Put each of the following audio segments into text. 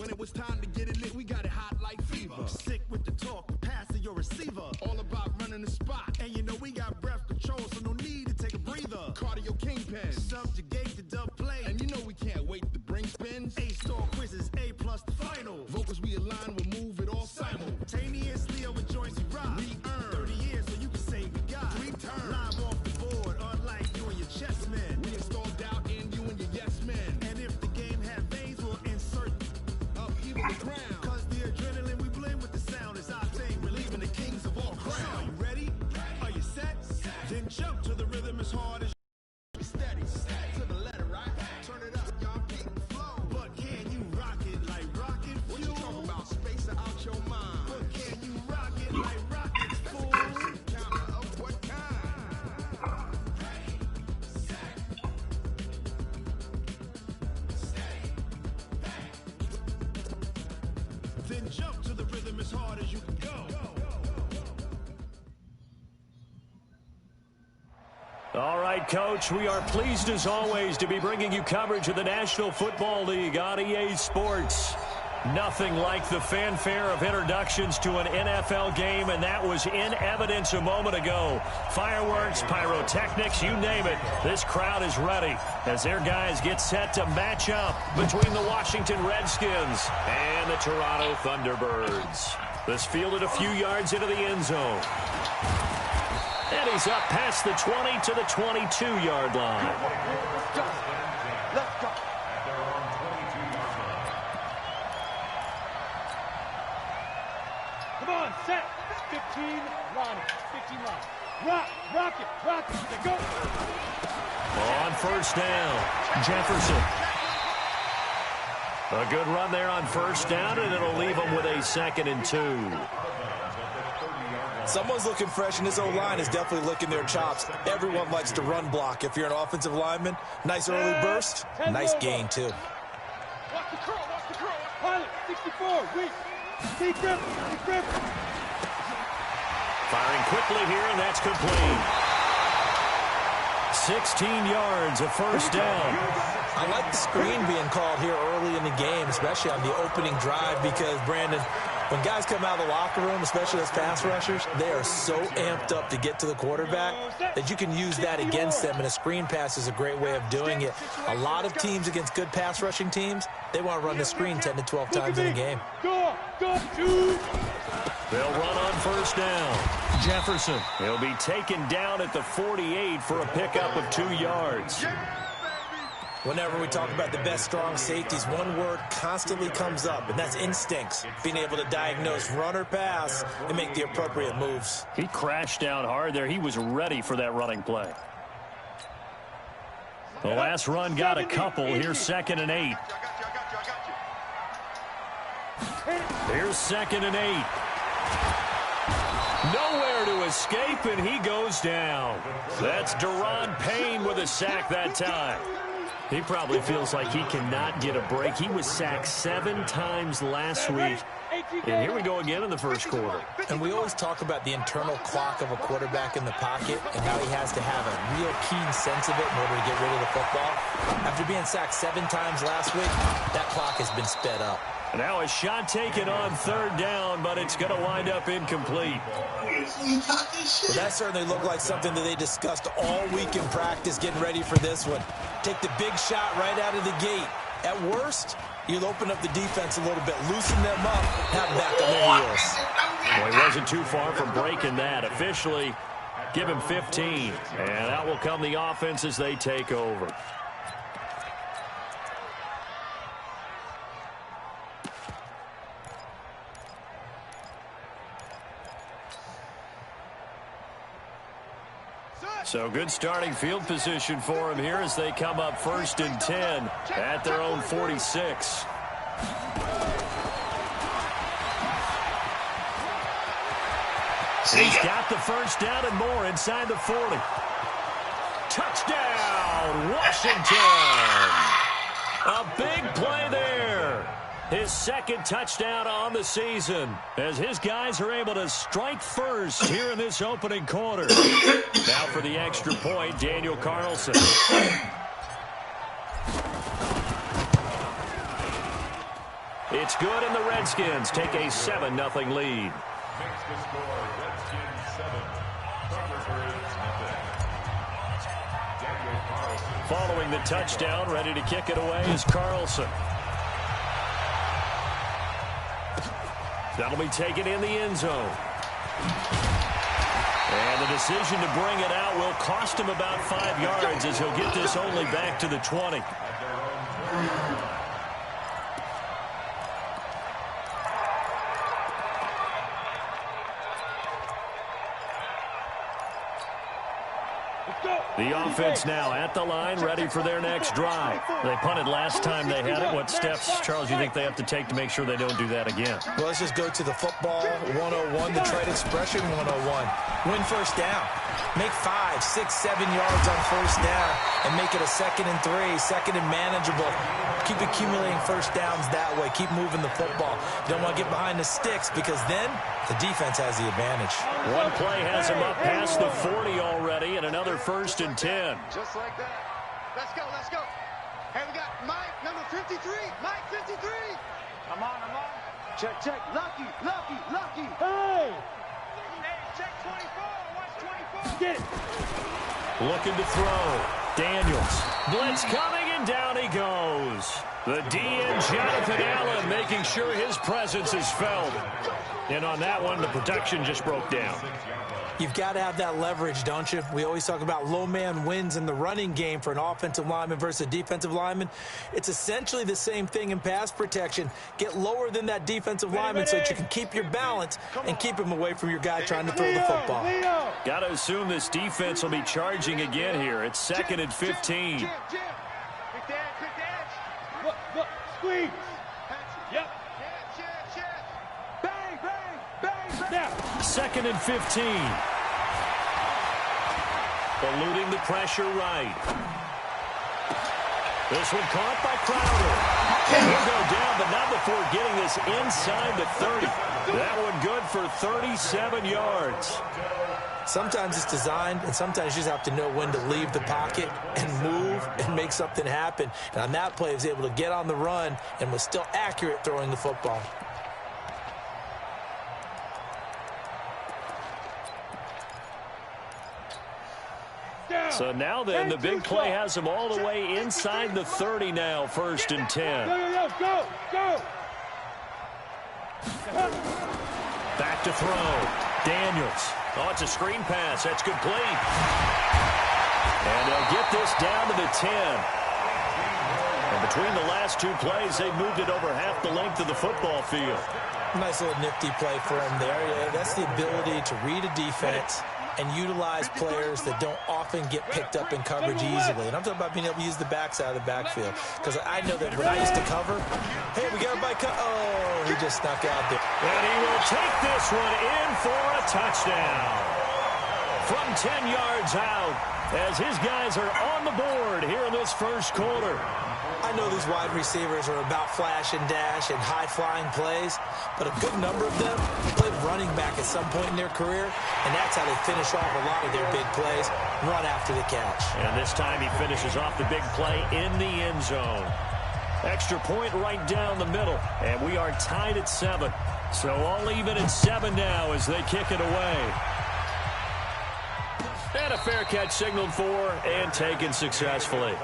When it was time to get it lit, we got it hot like fever. Sick with the talk, pass to your receiver. All about running the spot. And you know we got breath control, so no need to take a breather. Cardio kingpin. Subjugate the dub play. And you know we can't wait to bring spins. A-star quizzes, A+ the final. Vocals we align, we'll move it all simultaneously over joints we rock. We earn 30 years so you can say we got 3 turns. Live off the board, unlike you and your chess men. We install doubt in you and your yes men. And if the game had veins, we'll insert upheaval the ground. Cause the adrenaline we blend with the sound is our thing. Relieving the kings of all crowns. Are you ready? Are you set? Then jump to the rhythm as hard as steady. To the letter, right? Turn it up, y'all keep the flow. But can you rock it like rocket fuel? What you talking about? Space out your mind. But can you rock it like rockets, fool? Counter of what kind? Then jump to the rhythm as hard as you can go. All right, Coach, we are pleased as always to be bringing you coverage of the National Football League on EA Sports. Nothing like the fanfare of introductions to an NFL game, and that was in evidence a moment ago. Fireworks, pyrotechnics, you name it. This crowd is ready as their guys get set to match up between the Washington Redskins and the Toronto Thunderbirds. This fielded a few yards into the end zone. And he's up past the 20 to the 22-yard line. Let's go. Come on, set. 15 line. 15 line. Rock it. They go. On first down, Jefferson. A good run there on first down, and it'll leave them with a 2nd and 2. Someone's looking fresh, and this O-line is definitely licking their chops. Everyone likes to run block. If you're an offensive lineman, nice early burst, nice gain, too. Watch the curl. Pilot, 64, weak. Deep grip. Firing quickly here, and that's complete. 16 yards, a first down. I like the screen being called here early in the game, especially on the opening drive, because, Brandon, when guys come out of the locker room, especially as pass rushers, they are so amped up to get to the quarterback that you can use that against them, and a screen pass is a great way of doing it. A lot of teams against good pass rushing teams, they want to run the screen 10 to 12 times in a game. Go. They'll run on first down. Jefferson. He'll be taken down at the 48 for a pickup of 2 yards. Whenever we talk about the best strong safeties, one word constantly comes up, and that's instincts. Being able to diagnose run or pass and make the appropriate moves. He crashed down hard there. He was ready for that running play. The last run got a couple. Here's 2nd and 8. Here's 2nd and 8. Nowhere to escape, and he goes down. That's Deron Payne with a sack that time. He probably feels like he cannot get a break. He was sacked 7 times last week. And here we go again in the first quarter. And we always talk about the internal clock of a quarterback in the pocket and how he has to have a real keen sense of it in order to get rid of the football. After being sacked 7 times last week, that clock has been sped up. Now a shot taken on 3rd down, but it's going to wind up incomplete. Well, that certainly looked like something that they discussed all week in practice getting ready for this one. Take the big shot right out of the gate. At worst, you'll open up the defense a little bit, loosen them up, have them back on their heels. Well, he wasn't too far from breaking that. Officially, give him 15. And out will come the offense as they take over. So good starting field position for him here as they come up 1st and 10 at their own 46. He's got the first down and more inside the 40. Touchdown, Washington. A big play there. His 2nd touchdown on the season as his guys are able to strike first here in this opening quarter. Now for the extra point, Daniel Carlson. It's good, and the Redskins take a 7-0 lead. Makes the score Redskins 7, Thunderbirds nothing. Daniel Carlson. Following the touchdown, ready to kick it away is Carlson. That'll be taken in the end zone. And the decision to bring it out will cost him about 5 yards as he'll get this only back to the 20. The offense now at the line, ready for their next drive. They punted last time they had it. What steps, Charles, you think they have to take to make sure they don't do that again? Well, let's just go to the football 101, the trade expression 101. Win first down. Make 5, 6, 7 yards on first down and make it a 2nd and 3, 2nd and manageable. Keep accumulating first downs that way. Keep moving the football. You don't want to get behind the sticks because then the defense has the advantage. One play has him up past the 40 already and another 1st and 10. Just like that. Let's go, let's go. Hey, we got Mike, number 53. Mike, 53. I'm on. Check. Lucky. Hey! Hey, check 24. Watch 24. Get it. Looking to throw. Daniels. Blitz coming, and down he goes. The DN, Jonathan Allen, making sure his presence is felt. And on that one, the protection just broke down. You've got to have that leverage, don't you? We always talk about low man wins in the running game for an offensive lineman versus a defensive lineman. It's essentially the same thing in pass protection. Get lower than that defensive lineman so that you can keep your balance and keep him away from your guy trying to throw the football. Got to assume this defense will be charging again here. It's 2nd and 15. Quick edge. Look, squeeze. Yep. Bang. Now. 2nd and 15. Eluding the pressure right. This one caught by Crowder. He'll go down, but not before getting this inside the 30. That one good for 37 yards. Sometimes it's designed, and sometimes you just have to know when to leave the pocket and move and make something happen. And on that play, he was able to get on the run and was still accurate throwing the football. So now then, the big play has him all the way inside the 30 now, 1st and 10. Go. Back to throw. Daniels. Oh, it's a screen pass. That's complete. And they'll get this down to the 10. And between the last 2 plays, they've moved it over half the length of the football field. Nice little nifty play for him there. Yeah, that's the ability to read a defense and utilize players that don't often get picked up in coverage easily. And I'm talking about being able to use the backside of the backfield. Because I know that when I used to cover, hey, we got everybody oh, he just snuck out there. And he will take this one in for a touchdown. From 10 yards out, as his guys are on the board here in this first quarter. I know these wide receivers are about flash and dash and high-flying plays, but a good number of them played running back at some point in their career, and that's how they finish off a lot of their big plays, run after the catch. And this time he finishes off the big play in the end zone. Extra point right down the middle, and we are tied at 7. So all even at 7 now as they kick it away. And a fair catch signaled for and taken successfully.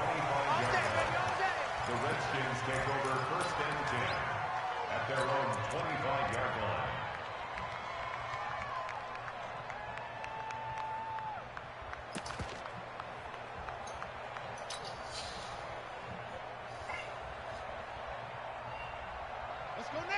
The Redskins take over 1st and 10 at their own 25-yard line.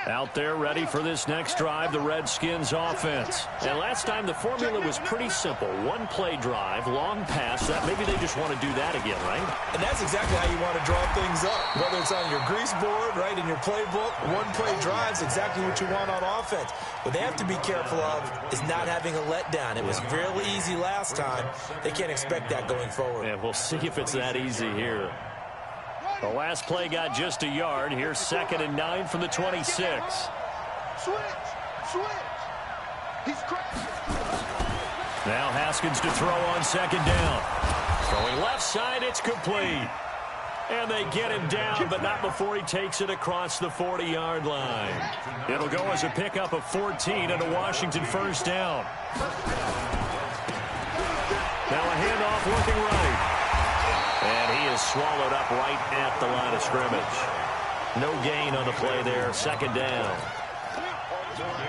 Out there ready for this next drive, the Redskins offense. And last time the formula was pretty simple. One play drive, long pass. That maybe they just want to do that again, right? And that's exactly how you want to draw things up. Whether it's on your grease board, right, in your playbook, one play drive's exactly what you want on offense. What they have to be careful of is not having a letdown. It was real easy last time. They can't expect that going forward. And we'll see if it's that easy here. The last play got just a yard. Here's 2nd and 9 from the 26. Switch. He's crashing. Now Haskins to throw on 2nd down. Throwing left side, it's complete. And they get him down, but not before he takes it across the 40-yard line. It'll go as a pickup of 14 and a Washington first down. Now a handoff looking right. And he is swallowed up right at the line of scrimmage. No gain on the play there, second down.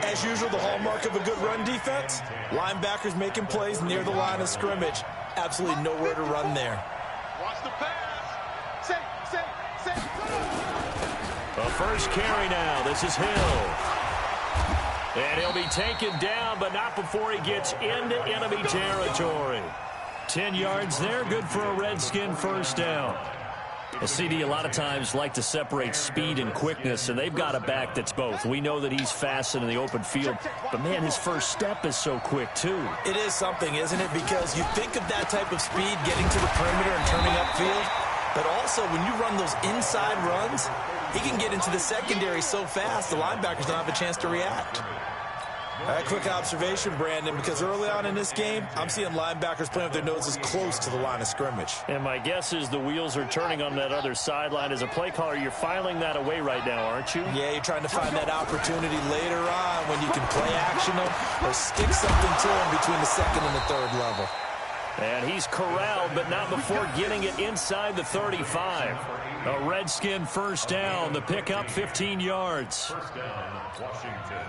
As usual, the hallmark of a good run defense, linebackers making plays near the line of scrimmage. Absolutely nowhere to run there. Watch the pass. The first carry now. This is Hill. And he'll be taken down, but not before he gets into enemy territory. 10 yards there, good for a Redskin first down. A CD a lot of times like to separate speed and quickness, and they've got a back that's both. We know that he's fast in the open field, but, man, his first step is so quick, too. It is something, isn't it? Because you think of that type of speed getting to the perimeter and turning upfield, but also when you run those inside runs, he can get into the secondary so fast the linebackers don't have a chance to react. All right, quick observation, Brandon, because early on in this game, I'm seeing linebackers playing with their noses close to the line of scrimmage. And my guess is the wheels are turning on that other sideline. As a play caller, you're filing that away right now, aren't you? Yeah, you're trying to find that opportunity later on when you can play action them or stick something to them between the second and the third level. And he's corralled, but not before getting it inside the 35. A Redskin first down. The pickup 15 yards. First down, Washington.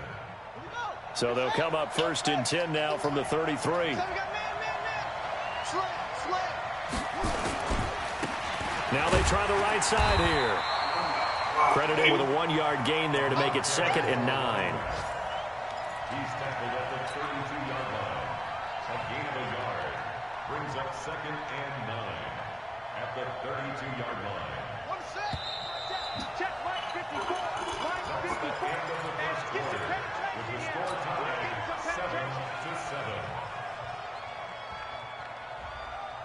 So they'll come up first and 10 now from the 33. Now they try the right side here. Credited with a 1-yard gain there to make it 2nd and 9. He's tackled at the 32-yard line. A gain of a yard. Brings up 2nd and 9 at the 32-yard line. One set. Check Mike 54. Mike 54. End of the first quarter, with the score tied 7-7.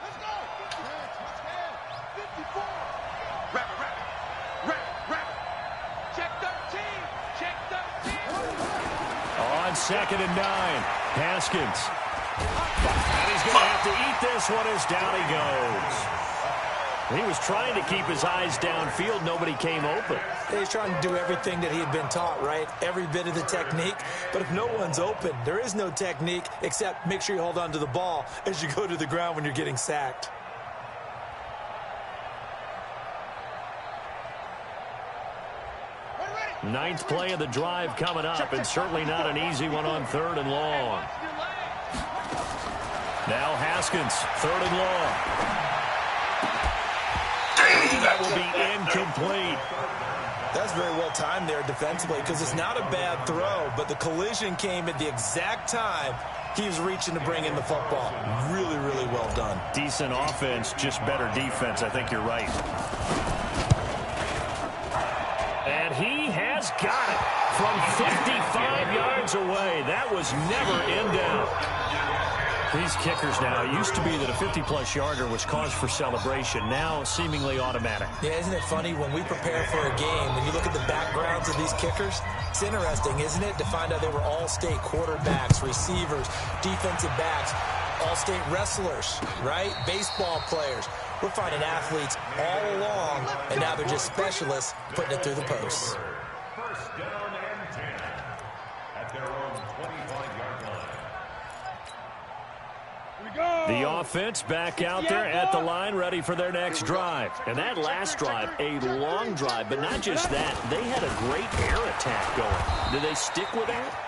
Let's go. Let's go. 54. Wrap it. Check 13. Check 13. On 2nd and 9. Haskins. And he's going to have to eat this one as down he goes. He was trying to keep his eyes downfield. Nobody came open. He's trying to do everything that he had been taught, right? Every bit of the technique. But if no one's open, there is no technique except make sure you hold on to the ball as you go to the ground when you're getting sacked. Ninth play of the drive coming up, and certainly not an easy one on 3rd and long. Now Haskins, 3rd and long. That will be incomplete. That's very well timed there defensively because it's not a bad throw, but the collision came at the exact time he was reaching to bring in the football. Really, really well done. Decent offense, just better defense. I think you're right. And he has got it from 55 yards away. That was never in doubt. These kickers now, it used to be that a 50-plus yarder was cause for celebration. Now, seemingly automatic. Yeah, isn't it funny when we prepare for a game, when you look at the backgrounds of these kickers, it's interesting, isn't it, to find out they were all-state quarterbacks, receivers, defensive backs, all-state wrestlers, right? Baseball players. We're finding athletes all along, and now they're just specialists putting it through the posts. First down and 10 at their own 25-yard line. The offense back out there at the line, ready for their next drive. And that last drive, a long drive, but not just that. They had a great air attack going. Did they stick with that?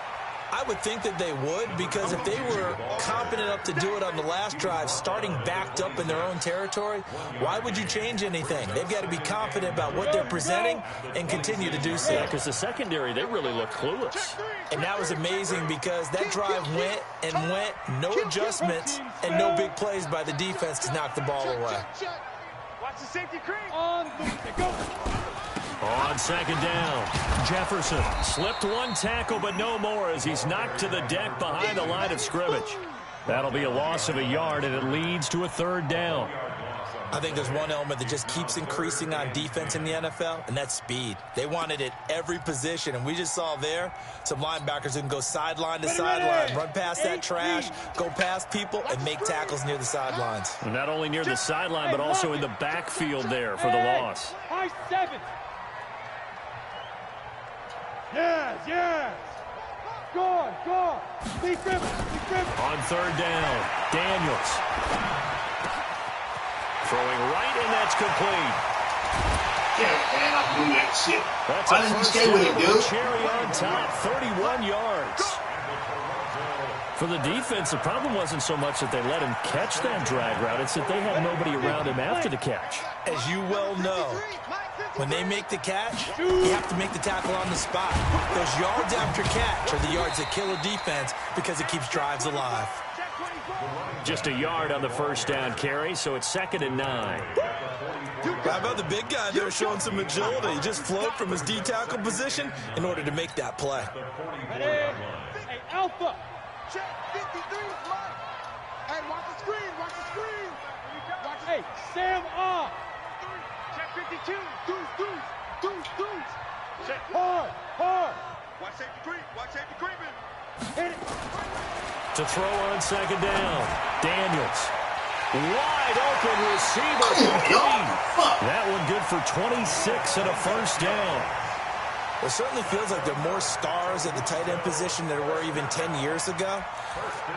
I would think that they would, because if they were competent enough to do it on the last drive, starting backed up in their own territory, why would you change anything? They've got to be confident about what they're presenting and continue to do so. Yeah, because the secondary, they really look clueless. And that was amazing because that drive went and went, no adjustments, and no big plays by the defense to knock the ball away. Watch the safety creep. On 2nd down, Jefferson slipped one tackle, but no more as he's knocked to the deck behind the line of scrimmage. That'll be a loss of a yard, and it leads to a 3rd down. I think there's one element that just keeps increasing on defense in the NFL, and that's speed. They want it at every position, and we just saw there some linebackers who can go sideline to sideline, run past that trash, go past people, and make tackles near the sidelines. Not only near the sideline, but also in the backfield there for the loss. High 7. Yes. Go. Be driven. On third down, Daniels. Throwing right, and that's complete. Yeah, man, I knew that shit. That's Why didn't you stay with it, dude? Cherry on top, 31 yards. For the defense, the problem wasn't so much that they let him catch that drag route. It's that they had nobody around him after the catch. As you well know, when they make the catch, you have to make the tackle on the spot. Those yards after catch are the yards that kill a defense because it keeps drives alive. Just a yard on the first down carry, so it's 2nd and 9. How about the big guy there showing some agility? He just flowed from his D-tackle position in order to make that play. Hey, Alpha. Check 53, Mike. Hey, watch the screen. Hey, Sam off. Check 52. Deuce. Check. Hard. Watch safety creeping. Hit it. To throw on 2nd down, Daniels. Wide open receiver complete. That one good for 26 and a first down. It certainly feels like there are more stars at the tight end position than there were even 10 years ago.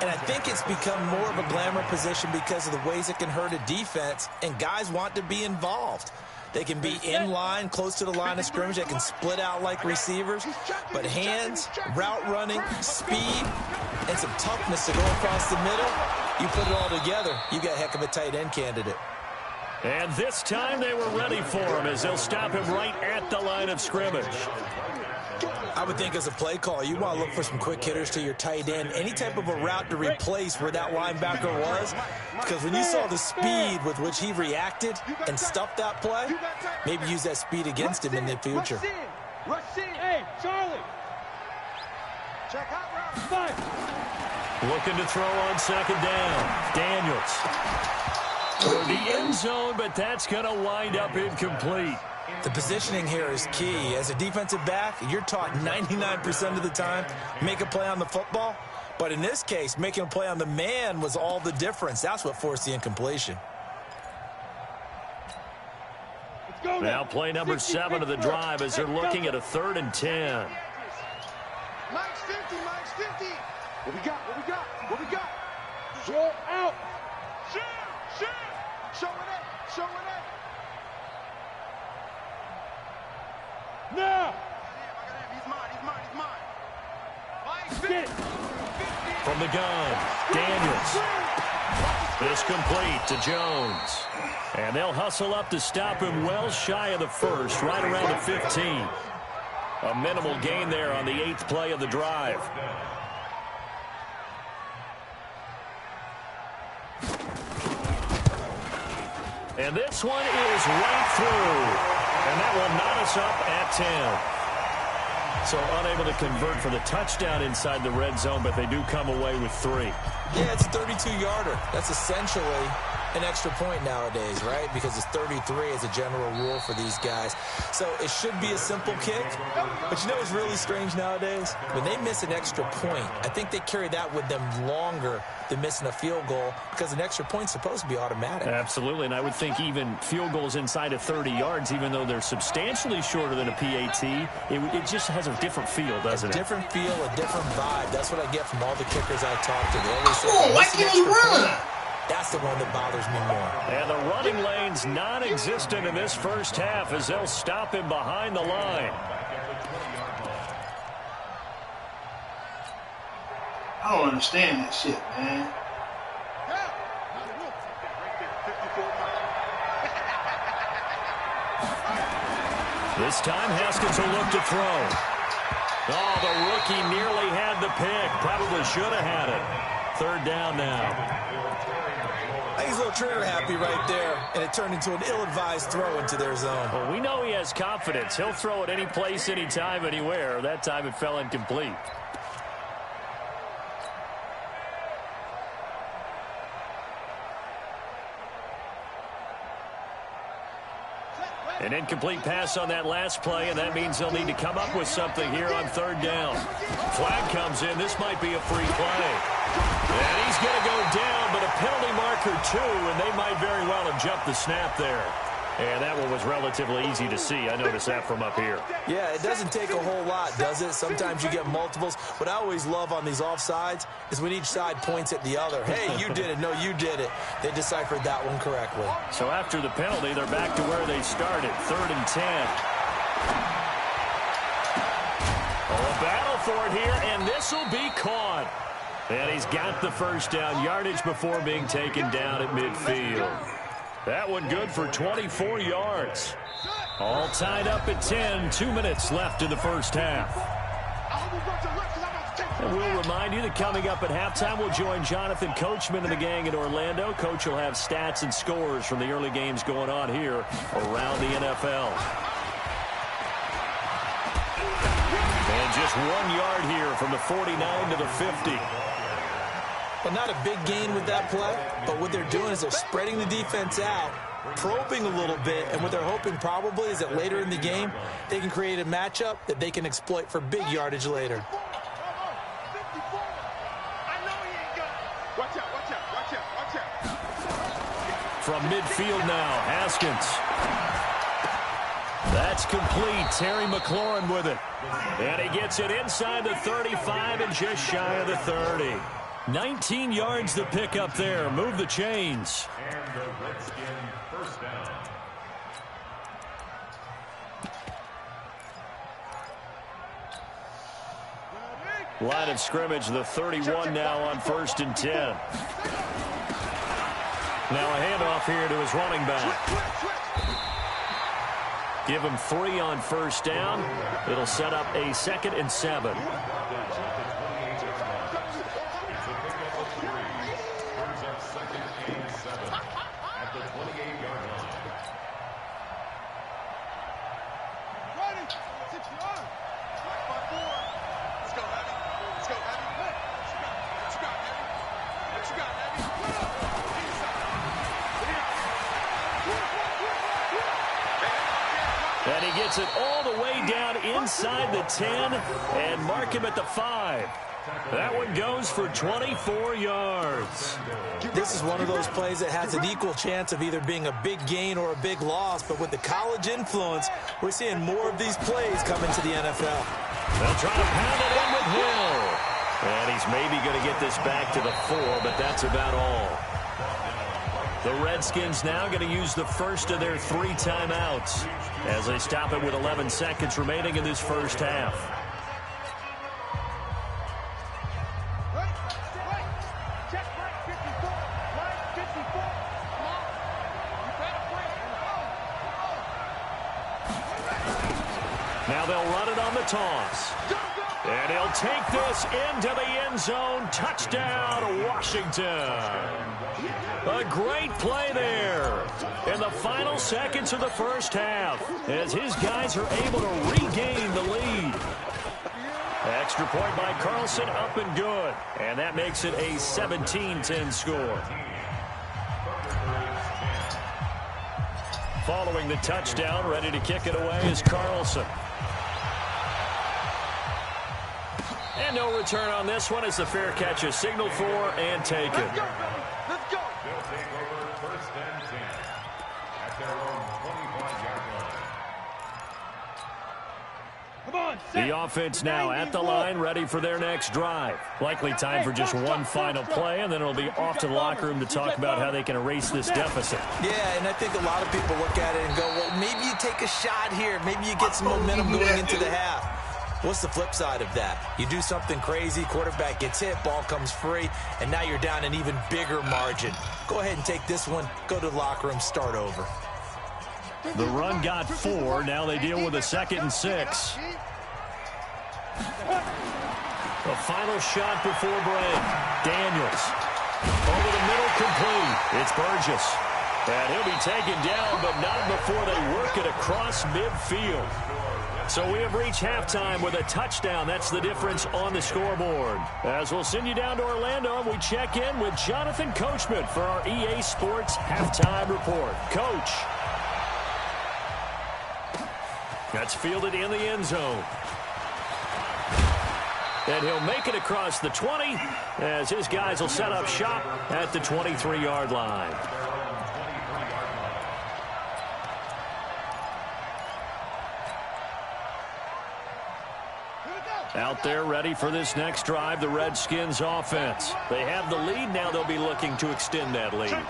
And I think it's become more of a glamour position because of the ways it can hurt a defense, and guys want to be involved. They can be in line, close to the line of scrimmage. They can split out like receivers. But hands, route running, speed, and some toughness to go across the middle, you put it all together, you got a heck of a tight end candidate. And this time they were ready for him as they'll stop him right at the line of scrimmage. I would think as a play caller, you want to look for some quick hitters to your tight end, any type of a route to replace where that linebacker was, because when you saw the speed with which he reacted and stuffed that play, maybe use that speed against him in the future. Rush in. Hey, Charlie. Check out route. 5. Looking to throw on 2nd down, Daniels. For the end zone, but that's going to wind up incomplete. The positioning here is key. As a defensive back, you're taught 99% of the time, make a play on the football. But in this case, making a play on the man was all the difference. That's what forced the incompletion. Let's go Now play number 7 of the drive as they're looking at a 3rd and 10. Mike's 50. What we got? Roll out. Shoot. Showing it. Now. He's mine. Mike's 50. Get it. From the gun, Daniels. It's complete to Jones. And they'll hustle up to stop him well shy of the first, right around the 15. A minimal gain there on the 8th play of the drive. And this one is right through. And that will knot us up at 10. So unable to convert for the touchdown inside the red zone, but they do come away with 3. Yeah, it's a 32-yarder. That's essentially an extra point nowadays, right? Because it's 33 as a general rule for these guys. So it should be a simple kick. But you know what's really strange nowadays? When they miss an extra point, I think they carry that with them longer than missing a field goal because an extra point's supposed to be automatic. Absolutely, and I would think even field goals inside of 30 yards, even though they're substantially shorter than a PAT, it just has a different feel, doesn't it? A different feel, a different vibe. That's what I get from all the kickers I talk to. They always say, Why can't he run? that's the one that bothers me more. And the running lane's non-existent in this first half as they'll stop him behind the line. I don't understand that shit, man. This time Haskins will look to throw. Oh, the rookie nearly had the pick. Probably should have had it. 3rd down now. I think he's a little trigger happy right there, and it turned into an ill-advised throw into their zone. Well, we know he has confidence. He'll throw it any place, anytime, anywhere. That time it fell incomplete. An incomplete pass on that last play, and that means they'll need to come up with something here on third down. Flag comes in. This might be a free play. And he's going to go down, but a penalty marker too, and they might very well have jumped the snap there. And that one was relatively easy to see. I noticed that from up here. Yeah, it doesn't take a whole lot, does it? Sometimes you get multiples. What I always love on these offsides is when each side points at the other. Hey, you did it. No, you did it. They deciphered that one correctly. So after the penalty, they're back to where they started, 3rd and 10. Oh, a battle for it here, and this will be caught. And he's got the first down yardage before being taken down at midfield. That one good for 24 yards. All tied up at 10. 2 minutes left in the first half. And we'll remind you that coming up at halftime, we'll join Jonathan Coachman and the gang in Orlando. Coach will have stats and scores from the early games going on here around the NFL. And just 1 yard here from the 49 to the 50. Well, not a big gain with that play, but what they're doing is they're spreading the defense out, probing a little bit, and what they're hoping probably is that later in the game, they can create a matchup that they can exploit for big yardage later. From midfield now, Haskins. That's complete. Terry McLaurin with it. And he gets it inside the 35 and just shy of the 30. 19 yards to pick up there. Move the chains. And the Redskin first down. Line of scrimmage, the 31 now on 1st and 10. Now a handoff here to his running back. Give him 3 on 1st down. It'll set up a 2nd and 7. And he gets it all the way down inside the 10 and mark him at the 5. That one goes for 24 yards. This is one of those plays that has an equal chance of either being a big gain or a big loss, but with the college influence, we're seeing more of these plays come into the NFL. They'll try to pound it in with Hill. And he's maybe going to get this back to the 4, but that's about all. The Redskins now going to use the first of their 3 timeouts as they stop it with 11 seconds remaining in this first half. Now they'll run it on the toss. And he'll take this into the end zone. Touchdown, Washington. A great play there in the final seconds of the first half as his guys are able to regain the lead. Extra point by Carlson, up and good. And that makes it a 17-10 score. Following the touchdown, ready to kick it away is Carlson. And no return on this one as the fair catch is signaled for and taken. Let's go. They'll take over 1st and 10 at their own 25-yard line. Come on, The offense now at the line, ready for their next drive. Likely time for just one final play, and then it'll be off to the locker room to talk about how they can erase this deficit. Yeah, and I think a lot of people look at it and go, well, maybe you take a shot here. Maybe you get some momentum going into the half. What's the flip side of that? You do something crazy, quarterback gets hit, ball comes free, and now you're down an even bigger margin. Go ahead and take this one, go to the locker room, start over. The run got 4. Now they deal with a 2nd and 6. The final shot before break. Daniels. Over the middle, complete. It's Burgess. And he'll be taken down, but not before they work it across midfield. So we have reached halftime with a touchdown. That's the difference on the scoreboard. As we'll send you down to Orlando, and we check in with Jonathan Coachman for our EA Sports Halftime Report. Coach. That's fielded in the end zone. And he'll make it across the 20 as his guys will set up shop at the 23-yard line. Out there ready for this next drive, the Redskins offense. They have the lead. Now they'll be looking to extend that lead.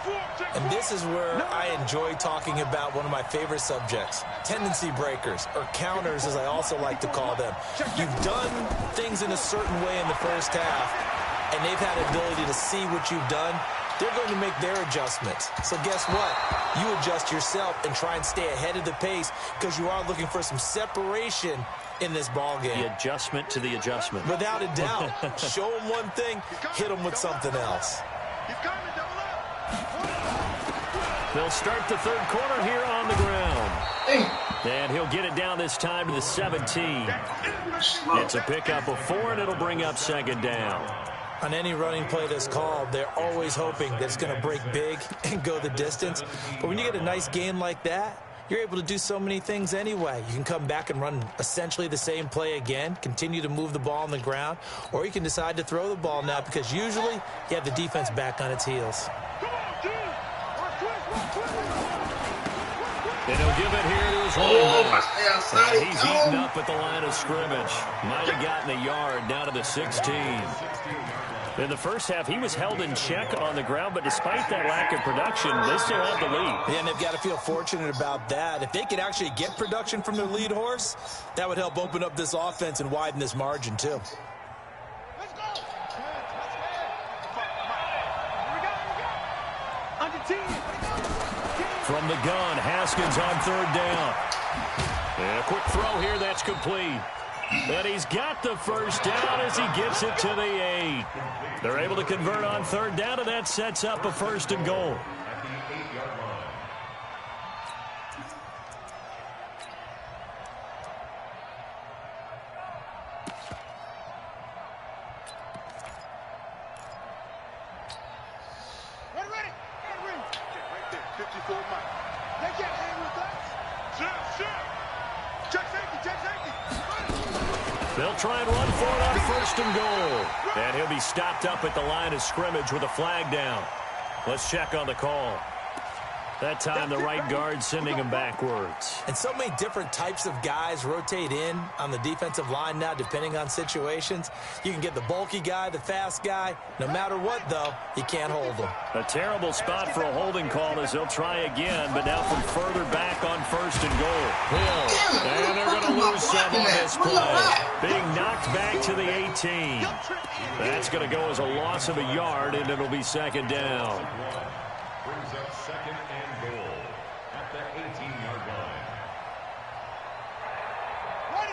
And this is where I enjoy talking about one of my favorite subjects, tendency breakers, or counters as I also like to call them. You've done things in a certain way in the first half, and they've had the ability to see what you've done. They're going to make their adjustments. So guess what? You adjust yourself and try and stay ahead of the pace because you are looking for some separation in this ball game. The adjustment to the adjustment. Without a doubt. Show them one thing, hit them with something else. They'll start the third quarter here on the ground. And he'll get it down this time to the 17. It's a pickup of 4, and it'll bring up second down. On any running play that's called, they're always hoping that it's going to break big and go the distance. But when you get a nice gain like that, you're able to do so many things anyway. You can come back and run essentially the same play again, continue to move the ball on the ground, or you can decide to throw the ball now because usually you have the defense back on its heels. And he'll give it here to his running back. He's eaten up at the line of scrimmage. Might have gotten a yard down to the 16. In the first half, he was held in check on the ground, but despite that lack of production, they still have the lead. Yeah, and they've got to feel fortunate about that. If they could actually get production from their lead horse, that would help open up this offense and widen this margin, too. Let's go. Under 10. From the gun, Haskins on third down. And a quick throw here, that's complete. And he's got the first down as he gets it to the 8. They're able to convert on third down, and that sets up a 1st and goal. At the 8-yard line. Ready. Right there, 54 Mike. They can't hang with us. Check safety. They'll try and run for it on 1st and goal. And he'll be stopped up at the line of scrimmage with a flag down. Let's check on the call. That time, the right guard sending him backwards. And so many different types of guys rotate in on the defensive line now, depending on situations. You can get the bulky guy, the fast guy. No matter what, though, you can't hold them. A terrible spot for a holding call as they'll try again, but now from further back on 1st and goal. And they're going to lose some on this play. Being knocked back to the 18. That's going to go as a loss of a yard, and it'll be second down. Brings up second and goal at the 18-yard line.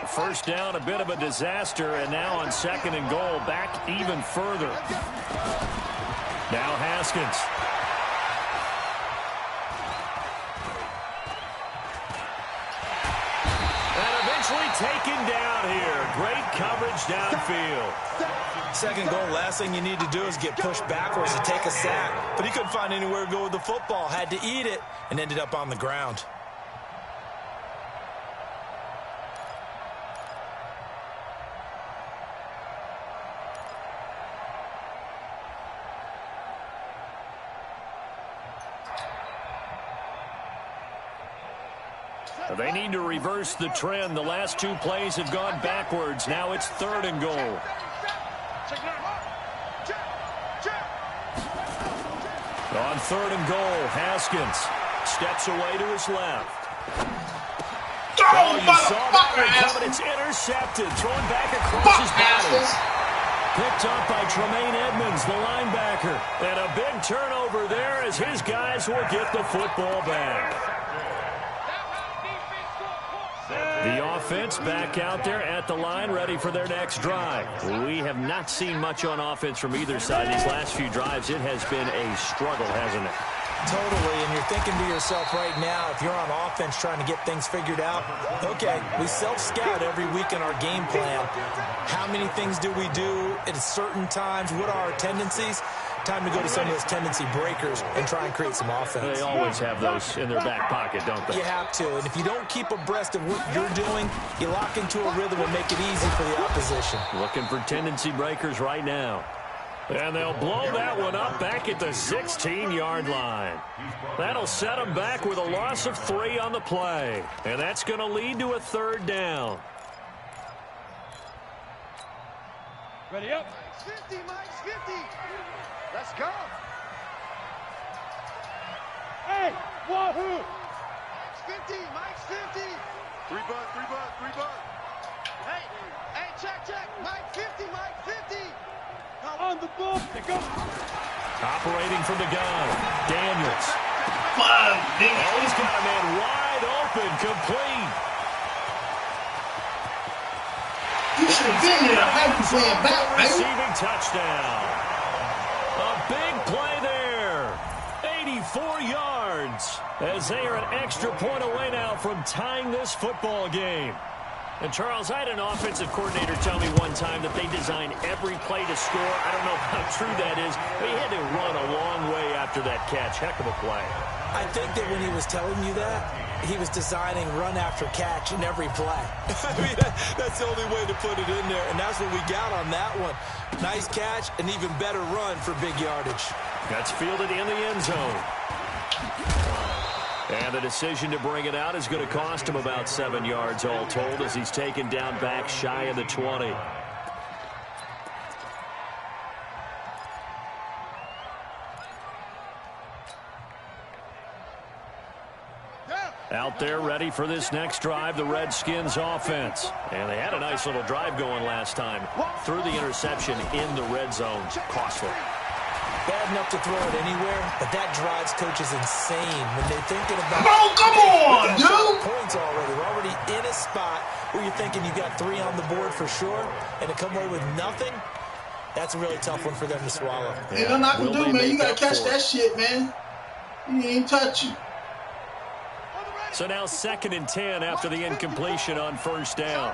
First down, a bit of a disaster, and now on 2nd and goal, back even further. Now Haskins. And eventually taken down here. Great coverage downfield. 2nd goal, last thing you need to do is get pushed backwards to take a sack. But he couldn't find anywhere to go with the football. Had to eat it and ended up on the ground. They need to reverse the trend. The last 2 plays have gone backwards. Now it's 3rd and goal. On 3rd and goal, Haskins steps away to his left. Oh, you saw that one coming. It's intercepted. Thrown back across his body. Picked up by Tremaine Edmonds, the linebacker. And a big turnover there as his guys will get the football back. The offense back out there at the line, ready for their next drive. We have not seen much on offense from either side. These last few drives, it has been a struggle, hasn't it? Totally, and you're thinking to yourself right now, if you're on offense trying to get things figured out, okay, we self-scout every week in our game plan. How many things do we do at certain times? What are our tendencies? time to go to some of those tendency breakers and try and create some offense. They always have those in their back pocket, don't they? You have to, and if you don't keep abreast of what you're doing, you lock into a rhythm and make it easy for the opposition. Looking for tendency breakers right now. And they'll blow that one up back at the 16-yard line. That'll set them back with a loss of 3 on the play. And that's going to lead to a 3rd down. Ready up. Mike's 50, Mike's 50. Let's go. Hey, wahoo. Mike's 50, Mike's 50. 3 bucks, 3 bucks, 3 bucks. Hey, check. Mike 50, Mike 50. On the ball. They go. Operating from the gun, Daniels. Fine, Oh, he's got a man wide open, complete. You should have been there. How you playing back, baby? Receiving touchdown. A big play there. 84 yards. As they are an extra point away now from tying this football game. And, Charles, I had an offensive coordinator tell me one time that they design every play to score. I don't know how true that is, but he had to run a long way after that catch. Heck of a play. I think that when he was telling you that, he was designing run after catch in every play. I mean, that's the only way to put it in there, and that's what we got on that one. Nice catch, an even better run for big yardage. That's fielded in the end zone. And the decision to bring it out is going to cost him about 7 yards all told as he's taken down back shy of the 20. Out there ready for this next drive, the Redskins offense. And they had a nice little drive going last time. Through the interception in the red zone. Costly. Bad enough to throw it anywhere, but that drives coaches insane when they're thinking about... Oh, come on, dude! Points already. We're already in a spot where you're thinking you got 3 on the board for sure, and to come away with nothing, that's a really tough one for them to swallow. Ain't nothing I can do, man. You gotta catch that shit, man. You ain't touch it. So now 2nd and 10 after the incompletion on 1st down.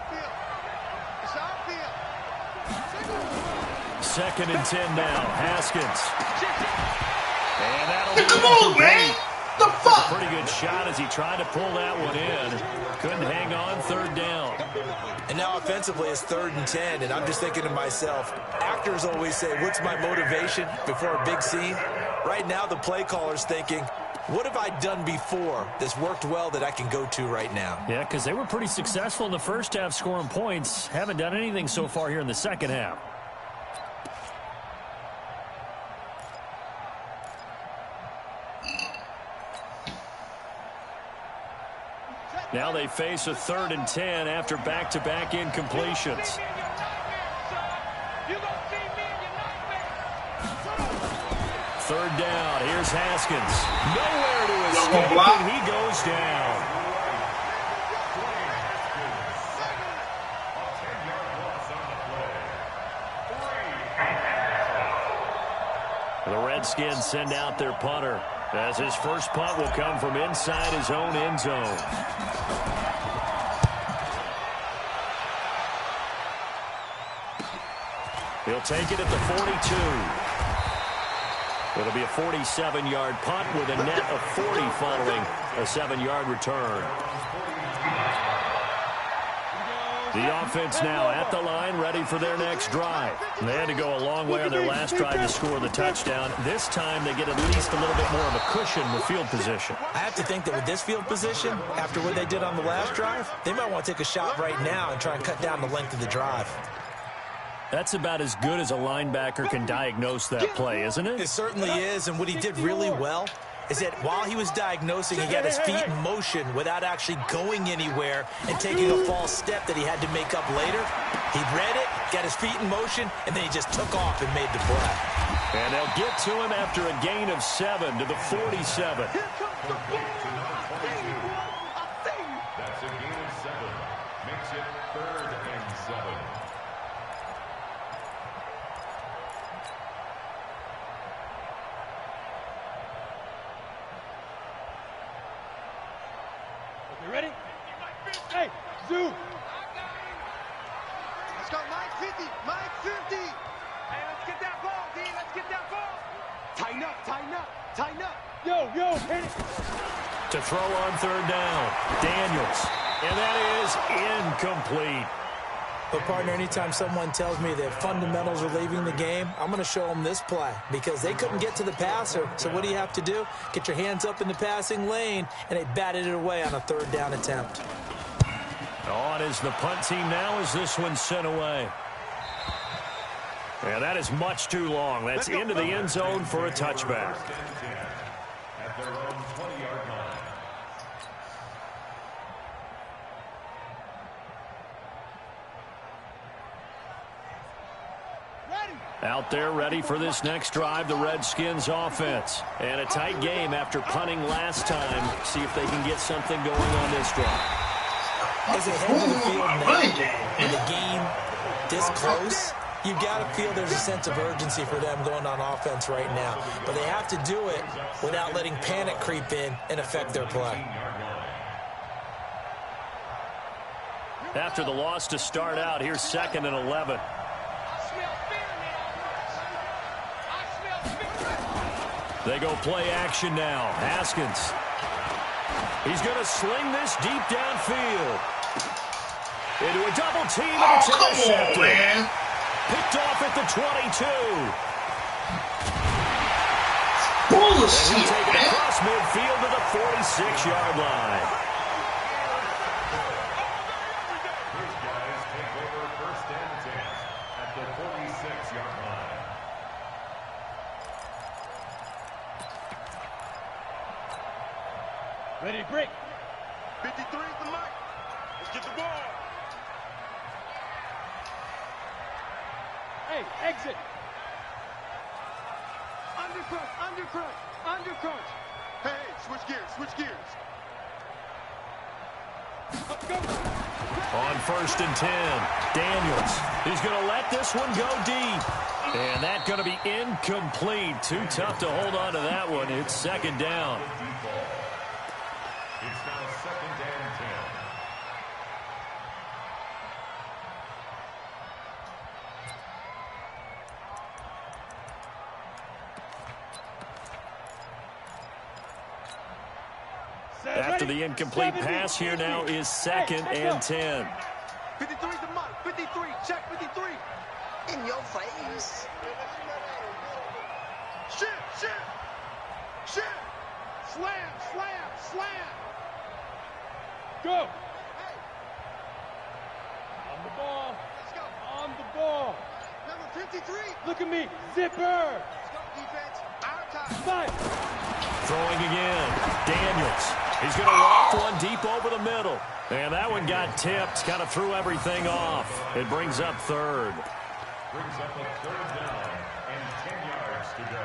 2nd and 10 now. Haskins. And that'll be Come on, man. The fuck? Pretty good shot as he tried to pull that one in. Couldn't hang on. 3rd down. And now offensively it's 3rd and 10, and I'm just thinking to myself, actors always say, what's my motivation before a big scene? Right now the play caller's thinking, what have I done before that's worked well that I can go to right now? Yeah, because they were pretty successful in the first half scoring points. Haven't done anything so far here in the second half. Now they face a 3rd and 10 after back-to-back incompletions. 3rd down. Here's Haskins. Nowhere to escape, and he goes down. The Redskins send out their punter, as his first punt will come from inside his own end zone. He'll take it at the 42. It'll be a 47-yard punt with a net of 40 following a 7-yard return. The offense now at the line, ready for their next drive. They had to go a long way on their last drive to score the touchdown. This time they get at least a little bit more of a cushion with field position. I have to think that with this field position, after what they did on the last drive, they might want to take a shot right now and try and cut down the length of the drive. That's about as good as a linebacker can diagnose that play, isn't it? It certainly is, and what he did really well is that while he was diagnosing, he got his feet in motion without actually going anywhere and taking a false step that he had to make up later. He read it, got his feet in motion, and then he just took off and made the play. And they'll get to him after a gain of 7 to the 47. That's a gain of 7. Makes it 3rd and 7. You ready? Hey, Zoo. Let's go, Mike 50. Mike 50. Hey, let's get that ball, D. Let's get that ball. Tighten up, tighten up, tighten up. Yo, hit it. To throw on third down, Daniels. And that is incomplete. But, partner, anytime someone tells me that fundamentals are leaving the game, I'm going to show them this play because they couldn't get to the passer. So what do you have to do? Get your hands up in the passing lane, and they batted it away on a third down attempt. On is the punt team now as this one's sent away. And that is much too long. That's into the end zone for a touchback. At their own 20-yard line. Out there ready for this next drive, the Redskins offense. And a tight game after punting last time. See if they can get something going on this drive. As they head to the field now, with the game this close, you've got to feel there's a sense of urgency for them going on offense right now. But they have to do it without letting panic creep in and affect their play. After the loss to start out, here's 2nd and 11. They go play action now. Haskins. He's going to sling this deep downfield. Into a double team, and it's intercepted. Come on, man. Picked off at the 22. Bullshit, And he'll take it man. across midfield to the 46-yard line. These guys take over 1st and 10 at the 46-yard line. Ready to break. 53 is the mark. Let's get the ball. Hey, exit. Undercrunch. Hey, switch gears. Let's go. On 1st and 10, Daniels. He's going to let this one go deep. And that's going to be incomplete. Too tough to hold on to that one. It's 2nd down. It's now 2nd and 10. After the incomplete pass, here now is 2nd and 10. 53 is the mark. 53. Check 53. In your face. Shit. Slam. Go. On the ball. Let's go. On the ball. Number 53. Look at me. Zipper. Let's go, defense. Our time. Fight. Throwing again. Daniels. He's going to loft one deep over the middle. And that one got tipped. Kind of threw everything off. It brings up 3rd. Brings up a 3rd down and 10 yards to go.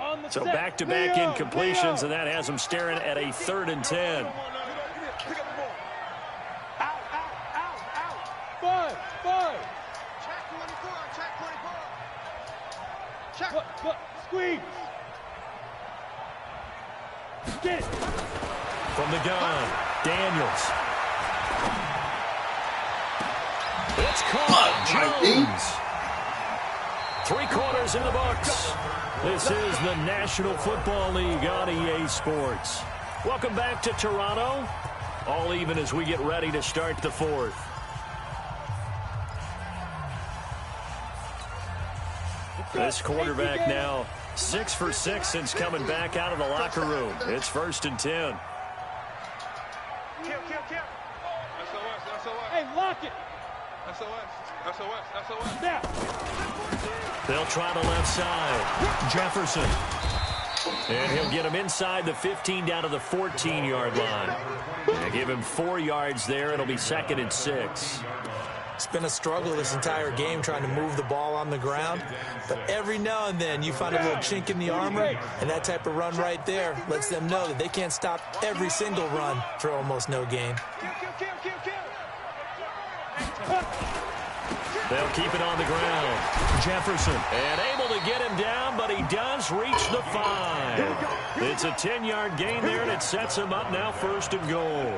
On the So set. back-to-back Leo. incompletions, and that has him staring at a 3rd and 10. Pick up the ball. Out. Five. Check 24. Check. Look. Squeeze. Get it. From the gun, Daniels. It's caught. Jones. 3 quarters in the books. This is the National Football League on EA Sports. Welcome back to Toronto. All even as we get ready to start the 4th. This quarterback now 6 for 6 since coming back out of the locker room. It's 1st and 10. Kill. Hey, lock it. SOS. Now. They'll try the left side. Jefferson. And he'll get him inside the 15 down to the 14-yard line. They give him 4 yards there. It'll be 2nd and 6. It's been a struggle this entire game trying to move the ball on the ground. But every now and then you find a little chink in the armor, and that type of run right there lets them know that they can't stop every single run for almost no gain. They'll keep it on the ground. Jefferson. And able to get him down, but he does reach the 5. It's a 10-yard gain there, and it sets him up now 1st and goal.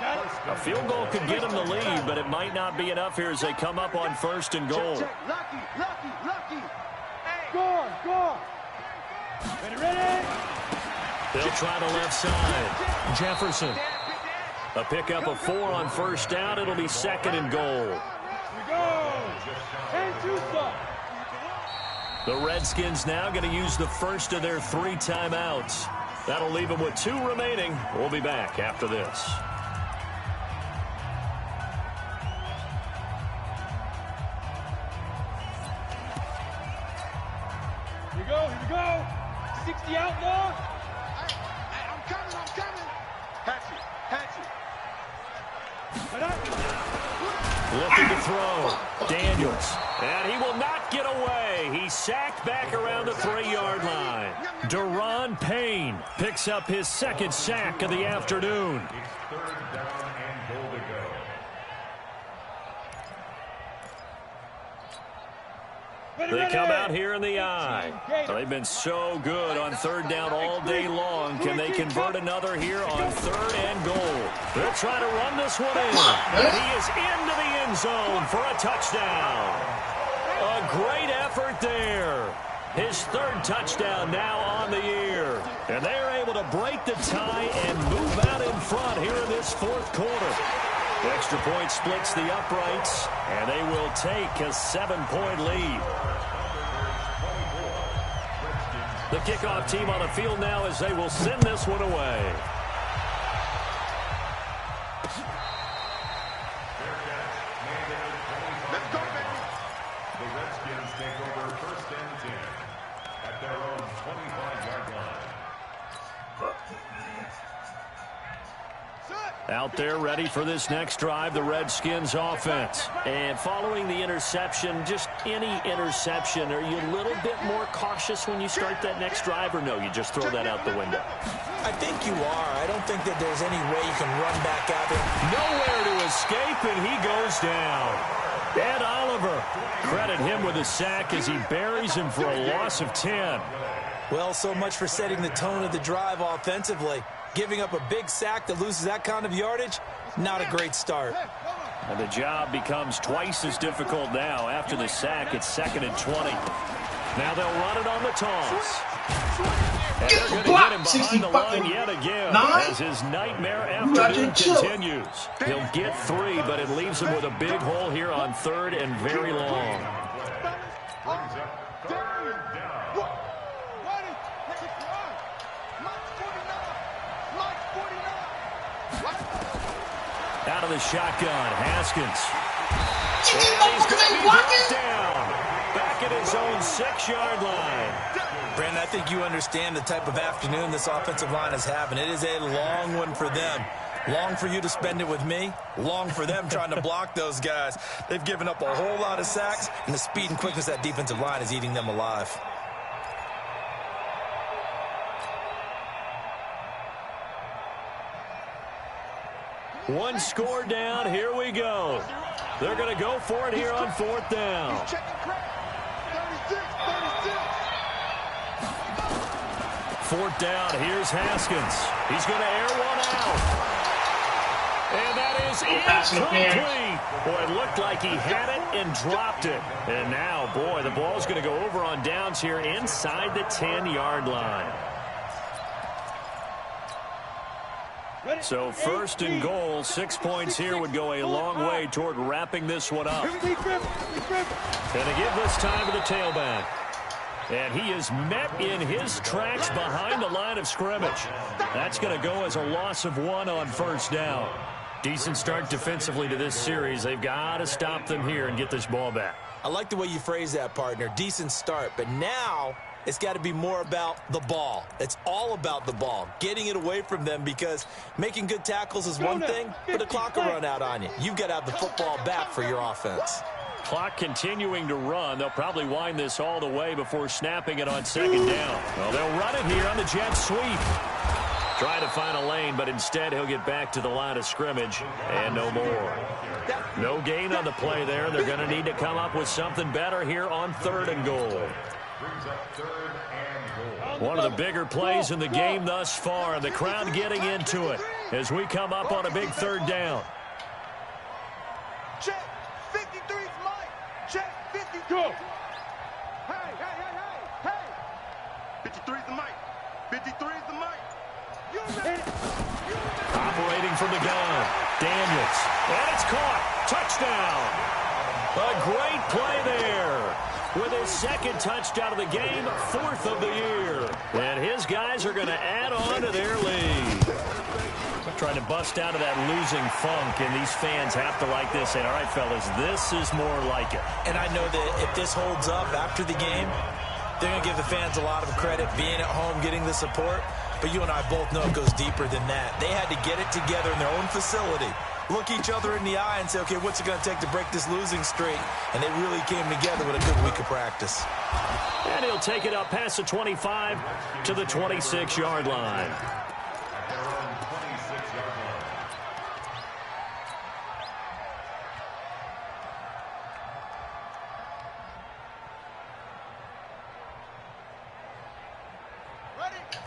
A field goal could get them the lead, but it might not be enough here as they come up on 1st and goal. Lucky. Go. Ready. They'll try the left side. Jefferson. A pickup of 4 on 1st down. It'll be 2nd and goal. The Redskins now going to use the first of their 3 timeouts. That'll leave them with 2 remaining. We'll be back after this. Here we go. 60 out now. I'm coming. Hatchet. Looking to throw. Daniels. And he will not get away. He's sacked back around the 3-yard line. Deron Payne picks up his 2nd sack of the afternoon. It's 3rd down and goal to go. They come out here in the eye. They've been so good on 3rd down all day long. Can they convert another here on 3rd and goal? They'll try to run this one in. And he is into the end zone for a touchdown. A great effort there. His 3rd touchdown now on the year. And they are able to break the tie and move out in front here in this 4th quarter. The extra point splits the uprights, and they will take a 7-point lead. The kickoff team on the field now as they will send this one away. Let's go, baby. The Redskins take over 1st and 10 at their own 25-yard line. Out there ready for this next drive, the Redskins offense. And following the interception, just any interception, are you a little bit more cautious when you start that next drive, or no, you just throw that out the window? I think you are. I don't think that there's any way you can run back out there. Nowhere to escape, and he goes down. Ed Oliver, credit him with a sack as he buries him for a loss of 10. Well, so much for setting the tone of the drive offensively. Giving up a big sack that loses that kind of yardage, not a great start. And the job becomes twice as difficult now. After the sack, it's 2nd and 20. Now they'll run it on the toss. And they're going to get him behind the line yet again as his nightmare afternoon continues. He'll get 3, but it leaves him with a big hole here on 3rd and very long. Brings up 3rd down. Out of the shotgun, Haskins. And he's going to be brought down. Back at his own 6-yard line. Brandon, I think you understand the type of afternoon this offensive line is having. It is a long one for them. Long for you to spend it with me. Long for them trying to block those guys. They've given up a whole lot of sacks, and the speed and quickness of that defensive line is eating them alive. One score down. Here we go. They're going to go for it here on 4th down. 4th down. Here's Haskins. He's going to air one out. And that is incomplete. Boy, it looked like he had it and dropped it. And now, boy, the ball's going to go over on downs here inside the 10-yard line. So 1st and goal, 6 points here would go a long way toward wrapping this one up. Going to give this time to the tailback. And he is met in his tracks behind the line of scrimmage. That's going to go as a loss of 1 on 1st down. Decent start defensively to this series. They've got to stop them here and get this ball back. I like the way you phrase that, partner. Decent start, but now it's got to be more about the ball. It's all about the ball, getting it away from them, because making good tackles is one thing, but the clock will run out on you. You've got to have the football back for your offense. Clock continuing to run. They'll probably wind this all the way before snapping it on 2nd down. Well, they'll run it here on the jet sweep. Try to find a lane, but instead he'll get back to the line of scrimmage and no more. No gain on the play there. They're going to need to come up with something better here on 3rd and goal. Brings up 3rd and goal. One of the bigger plays in the game thus far, and the crowd getting into it. as we come up on a big third down. Check. 53's Mike. Check. 53. Go. Hey, hey, hey, hey, hey. 53's the Mike. 53's the Mike. Operating from the gun. Daniels. And it's caught. Touchdown. A great play there. With his second touchdown of the game, 4th of the year. And his guys are going to add on to their lead. Trying to bust out of that losing funk, and these fans have to like this. And all right, fellas, this is more like it. And I know that if this holds up after the game, they're going to give the fans a lot of credit, being at home, getting the support. But you and I both know it goes deeper than that. They had to get it together in their own facility, look each other in the eye and say, okay, what's it going to take to break this losing streak? And they really came together with a good week of practice. And he'll take it up past the 25 to the 26-yard line.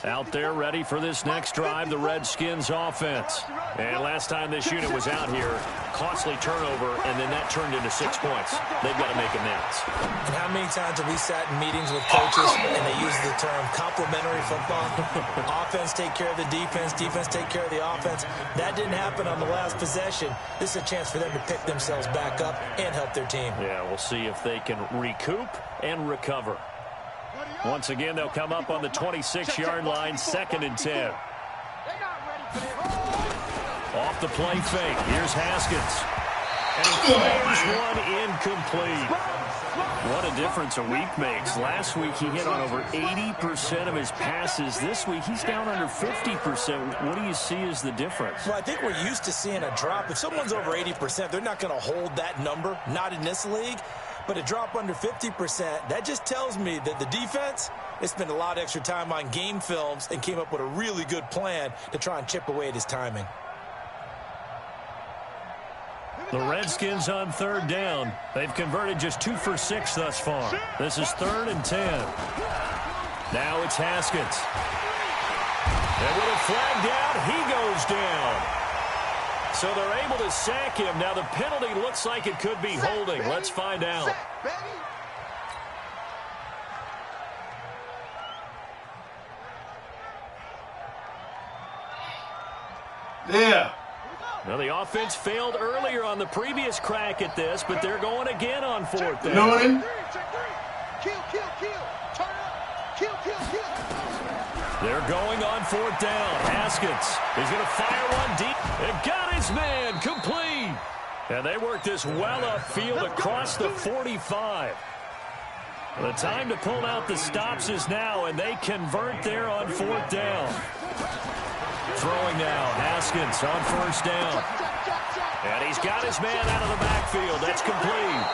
Out there ready for this next drive, the Redskins offense. And last time this unit was out here, costly turnover, and then that turned into 6 points. They've got to make amends. And how many times have we sat in meetings with coaches and they use the term complementary football? Offense take care of the defense, defense take care of the offense. That didn't happen on the last possession. This is a chance for them to pick themselves back up and help their team. Yeah, we'll see if they can recoup and recover. Once again, they'll come up on the 26-yard line, 2nd and 10. Off the play fake. Here's Haskins. And he fires one incomplete. What a difference a week makes. Last week, he hit on over 80% of his passes. This week, he's down under 50%. What do you see as the difference? Well, I think we're used to seeing a drop. If someone's over 80%, they're not going to hold that number, not in this league. But a drop under 50%, that just tells me that the defense, they spent a lot of extra time on game films and came up with a really good plan to try and chip away at his timing. The Redskins on 3rd down. They've converted just 2 for 6 thus far. This is 3rd and 10. Now it's Haskins. And with a flag down, he goes down. So they're able to sack him. Now the penalty looks like it could be holding. Let's find out. Yeah. Now the offense failed earlier on the previous crack at this, but they're going again on 4th down. Knowing. They're going on 4th down. Haskins is going to fire one deep. And got his man complete. And they work this well upfield across the 45. The time to pull out the stops is now, and they convert there on 4th down. Throwing now, Haskins on 1st down. And he's got his man out of the backfield. That's complete.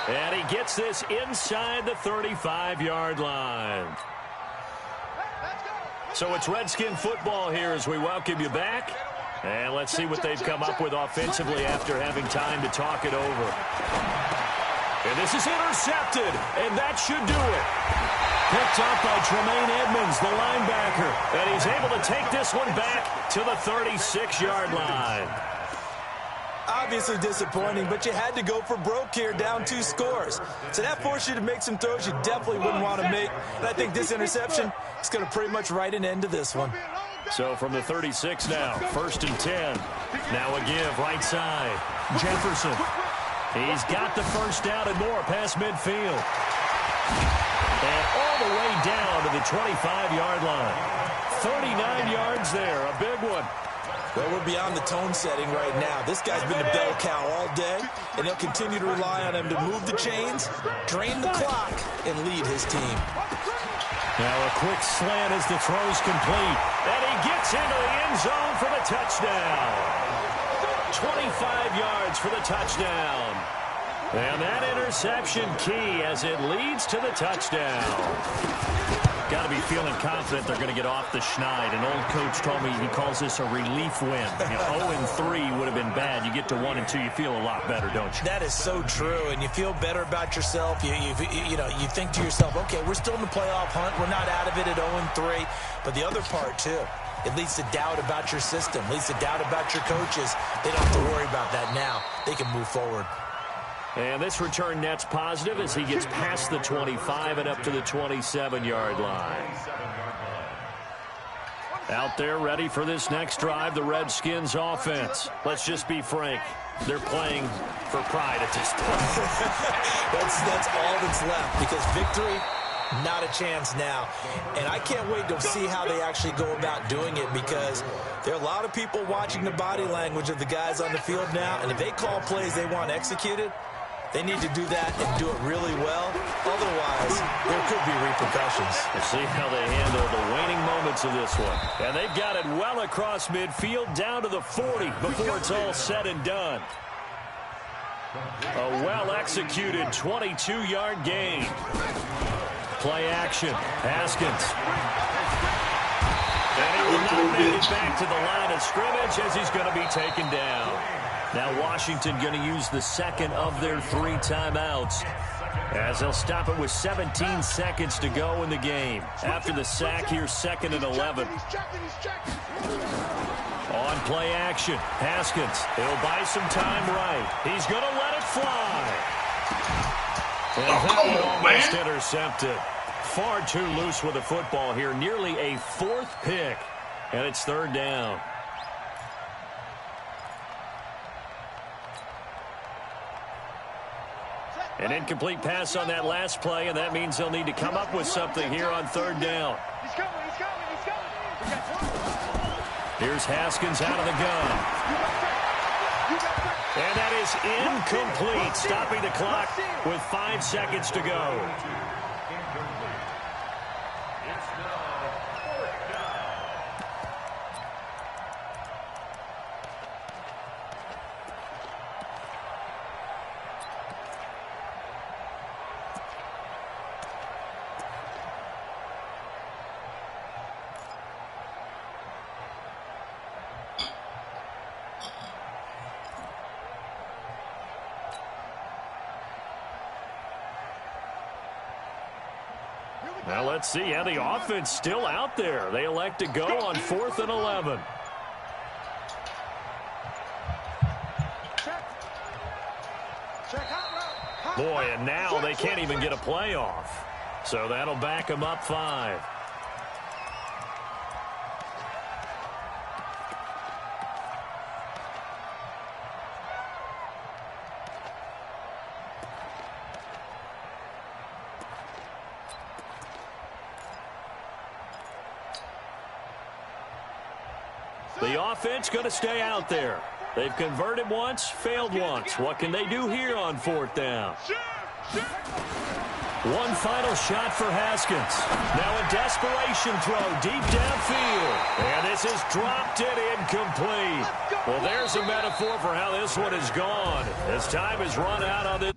And he gets this inside the 35-yard line. So it's Redskin football here as we welcome you back. And let's see what they've come up with offensively after having time to talk it over. And this is intercepted, and that should do it. Picked up by Tremaine Edmonds, the linebacker. And he's able to take this one back to the 36-yard line. Obviously disappointing, but you had to go for broke here, down 2 scores. So that forced you to make some throws you definitely wouldn't want to make. And I think this interception is going to pretty much write an end to this one. So from the 36 now, 1st and 10. Now a give, right side. Jefferson. He's got the first down and more past midfield. And all the way down to the 25-yard line. 49 yards there, a big one. Well, we're beyond the tone setting right now. This guy's been a bell cow all day, and he'll continue to rely on him to move the chains, drain the clock, and lead his team. Now a quick slant as the throw's complete. And he gets into the end zone for the touchdown. 25 yards for the touchdown. And that interception key as it leads to the touchdown. Got to be feeling confident they're going to get off the schneid. An old coach told me he calls this a relief win. 0-3 would have been bad. You get to 1 and 2, you feel a lot better, don't you? That is so true, and you feel better about yourself. You think to yourself, okay, we're still in the playoff hunt. We're not out of it at 0-3. But the other part, too, it leads to doubt about your system, leads to doubt about your coaches. They don't have to worry about that now. They can move forward. And this return net's positive as he gets past the 25 and up to the 27-yard line. Out there ready for this next drive, the Redskins offense. Let's just be frank. They're playing for pride at this point. That's all that's left, because victory, not a chance now. And I can't wait to see how they actually go about doing it, because there are a lot of people watching the body language of the guys on the field now, and if they call plays they want executed, they need to do that and do it really well. Otherwise, there could be repercussions. We'll see how they handle the waning moments of this one. And they've got it well across midfield, down to the 40 before it's all said and done. A well-executed 22-yard gain. Play action. Haskins. And he will not make it back to the line of scrimmage as he's going to be taken down. Now Washington going to use the second of their 3 timeouts, as they'll stop it with 17 seconds to go in the game. After the sack, here's 2nd and 11. On play action, Haskins. He'll buy some time right. He's going to let it fly. And that one almost intercepted. Far too loose with the football here. Nearly a 4th pick. And it's 3rd down. An incomplete pass on that last play, and that means they'll need to come up with something here on 3rd down. He's coming. Here's Haskins out of the gun. And that is incomplete, stopping the clock with 5 seconds to go. Now let's see how the offense still out there. They elect to go on 4th and 11. Boy, and now they can't even get a play off. So that'll back them up 5. The offense going to stay out there. They've converted once, failed once. What can they do here on 4th down? One final shot for Haskins. Now a desperation throw deep downfield. And this is dropped it incomplete. Well, there's a metaphor for how this one is gone, as time has run out on this.